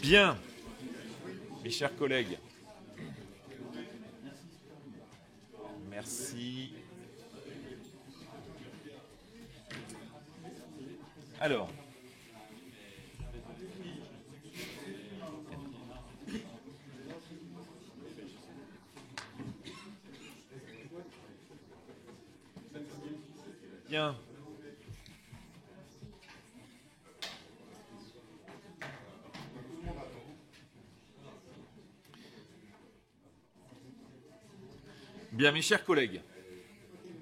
Bien, mes chers collègues, merci. Alors, bien. Bien, mes chers collègues,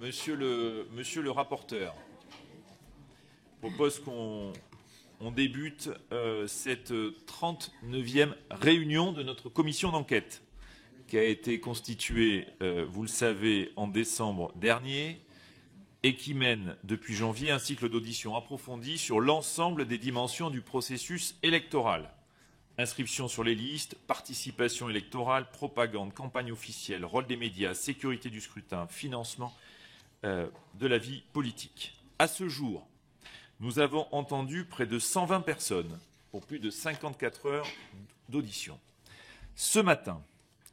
monsieur le rapporteur, je propose qu'on débute cette 39e réunion de notre commission d'enquête qui a été constituée, vous le savez, en décembre dernier et qui mène depuis janvier un cycle d'audition approfondi sur l'ensemble des dimensions du processus électoral. Inscription sur les listes, participation électorale, propagande, campagne officielle, rôle des médias, sécurité du scrutin, financement de la vie politique. À ce jour, nous avons entendu près de 120 personnes pour plus de 54 heures d'audition. Ce matin,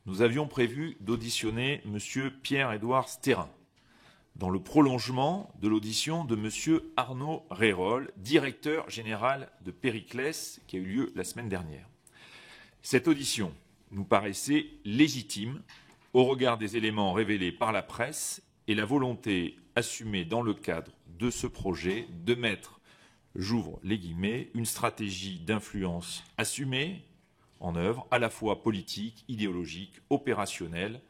nous avions prévu d'auditionner M. Pierre-Édouard Stérin, dans le prolongement de l'audition de M. Arnaud Rérol, directeur général de Périclès, qui a eu lieu la semaine dernière. Cette audition nous paraissait légitime au regard des éléments révélés par la presse et la volonté assumée dans le cadre de ce projet de mettre, j'ouvre les guillemets, une stratégie d'influence assumée en œuvre, à la fois politique, idéologique, opérationnelle,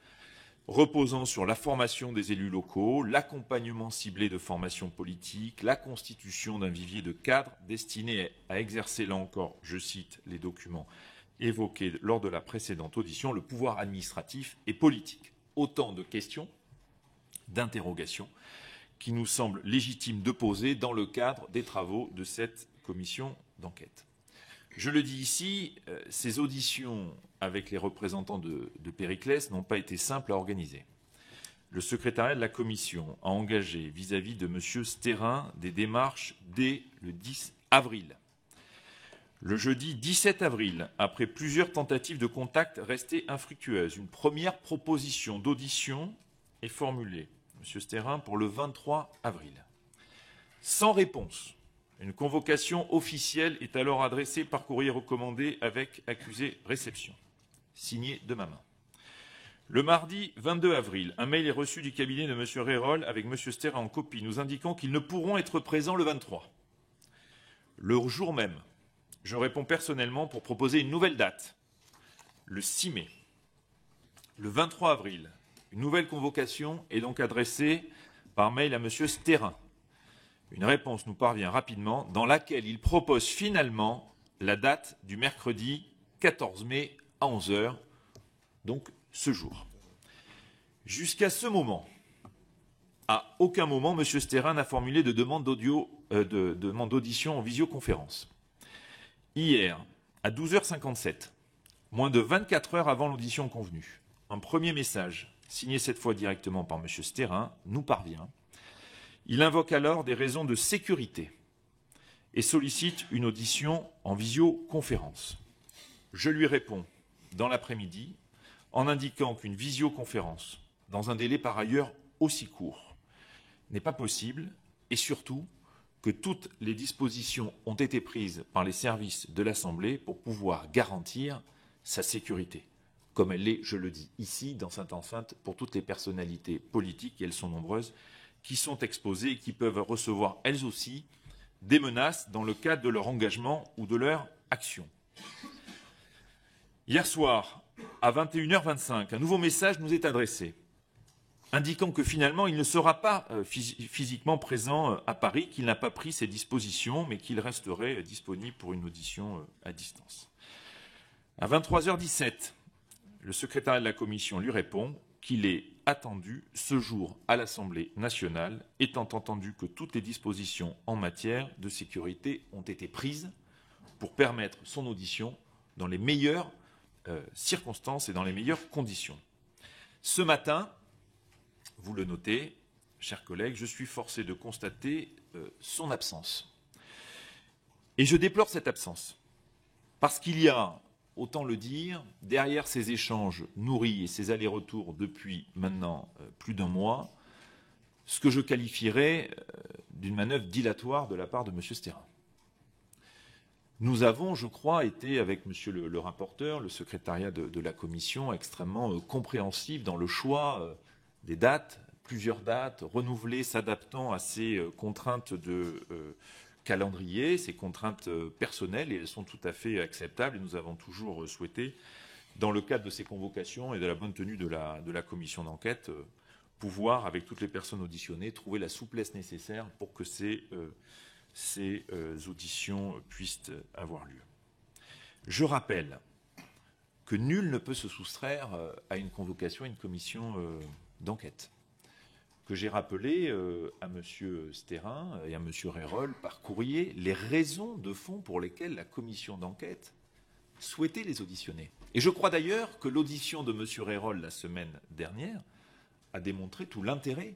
reposant sur la formation des élus locaux, l'accompagnement ciblé de formation politique, la constitution d'un vivier de cadres destiné à exercer, là encore, je cite les documents évoqués lors de la précédente audition, le pouvoir administratif et politique. Autant de questions, d'interrogations, qui nous semblent légitimes de poser dans le cadre des travaux de cette commission d'enquête. Je le dis ici, ces auditions avec les représentants de Périclès n'ont pas été simples à organiser. Le secrétariat de la commission a engagé vis-à-vis de M. Stérin des démarches dès le 10 avril. Le jeudi 17 avril, après plusieurs tentatives de contact restées infructueuses, une première proposition d'audition est formulée, M. Stérin, pour le 23 avril. Sans réponse, une convocation officielle est alors adressée par courrier recommandé avec accusé réception, signé de ma main. Le mardi 22 avril, un mail est reçu du cabinet de M. Rérol avec M. Stérin en copie, nous indiquant qu'ils ne pourront être présents le 23. Le jour même, je réponds personnellement pour proposer une nouvelle date, le 6 mai. Le 23 avril, une nouvelle convocation est donc adressée par mail à M. Stérin. Une réponse nous parvient rapidement, dans laquelle il propose finalement la date du mercredi 14 mai à 11 h, donc ce jour. Jusqu'à ce moment, à aucun moment, M. Stérin n'a formulé de demande d'audition en visioconférence. Hier, à 12h57, moins de 24 heures avant l'audition convenue, un premier message, signé cette fois directement par M. Stérin, nous parvient. Il invoque alors des raisons de sécurité et sollicite une audition en visioconférence. Je lui réponds dans l'après-midi en indiquant qu'une visioconférence, dans un délai par ailleurs aussi court, n'est pas possible et surtout que toutes les dispositions ont été prises par les services de l'Assemblée pour pouvoir garantir sa sécurité, comme elle l'est, je le dis ici, dans cette enceinte, pour toutes les personnalités politiques, et elles sont nombreuses, qui sont exposées et qui peuvent recevoir, elles aussi, des menaces dans le cadre de leur engagement ou de leur action. Hier soir, à 21h25, un nouveau message nous est adressé, indiquant que finalement, il ne sera pas physiquement présent à Paris, qu'il n'a pas pris ses dispositions, mais qu'il resterait disponible pour une audition à distance. À 23h17, le secrétariat de la commission lui répond qu'il est attendu ce jour à l'Assemblée nationale, étant entendu que toutes les dispositions en matière de sécurité ont été prises pour permettre son audition dans les meilleures circonstances et dans les meilleures conditions. Ce matin, vous le notez, chers collègues, je suis forcé de constater son absence. Et je déplore cette absence, parce qu'il y a autant le dire, derrière ces échanges nourris et ces allers-retours depuis maintenant plus d'un mois, ce que je qualifierais d'une manœuvre dilatoire de la part de M. Stérin. Nous avons, je crois, été, avec Monsieur le rapporteur, le secrétariat de la commission, extrêmement compréhensif dans le choix des dates, plusieurs dates, renouvelées, s'adaptant à ces contraintes de calendrier, ces contraintes personnelles, et elles sont tout à fait acceptables, et nous avons toujours souhaité, dans le cadre de ces convocations et de la bonne tenue de la commission d'enquête, pouvoir, avec toutes les personnes auditionnées, trouver la souplesse nécessaire pour que ces auditions puissent avoir lieu. Je rappelle que nul ne peut se soustraire à une convocation, à une commission d'enquête, que j'ai rappelé à M. Stérin et à M. Rérol par courrier les raisons de fond pour lesquelles la commission d'enquête souhaitait les auditionner. Et je crois d'ailleurs que l'audition de M. Rérol la semaine dernière a démontré tout l'intérêt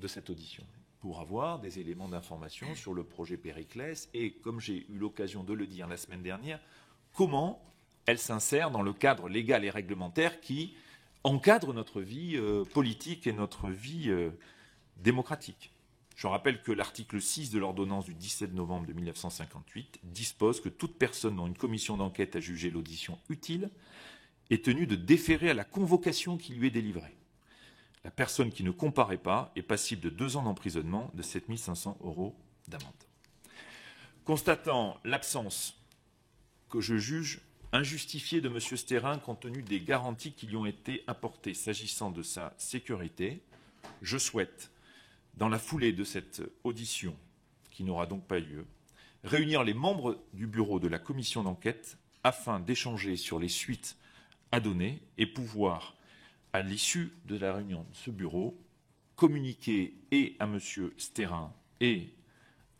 de cette audition, pour avoir des éléments d'information sur le projet Périclès et, comme j'ai eu l'occasion de le dire la semaine dernière, comment elle s'insère dans le cadre légal et réglementaire qui encadre notre vie politique et notre vie démocratique. Je rappelle que l'article 6 de l'ordonnance du 17 novembre de 1958 dispose que toute personne dont une commission d'enquête a jugé l'audition utile est tenue de déférer à la convocation qui lui est délivrée. La personne qui ne comparaît pas est passible de 2 ans d'emprisonnement, de 7 500 € d'amende. Constatant l'absence que je juge injustifiée de M. Stérin compte tenu des garanties qui lui ont été apportées s'agissant de sa sécurité, je souhaite, dans la foulée de cette audition, qui n'aura donc pas lieu, réunir les membres du bureau de la commission d'enquête afin d'échanger sur les suites à donner et pouvoir, à l'issue de la réunion de ce bureau, communiquer et à M. Stérin et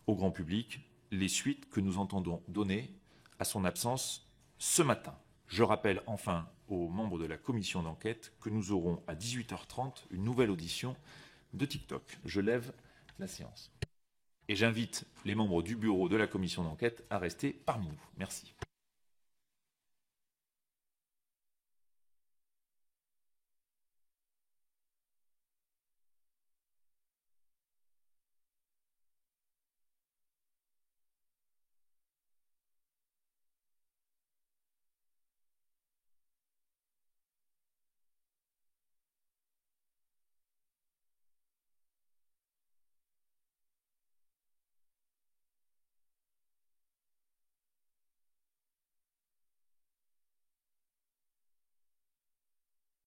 au grand public les suites que nous entendons donner à son absence ce matin. Je rappelle enfin aux membres de la commission d'enquête que nous aurons à 18h30 une nouvelle audition de TikTok. Je lève la séance. Et j'invite les membres du bureau de la commission d'enquête à rester parmi nous. Merci.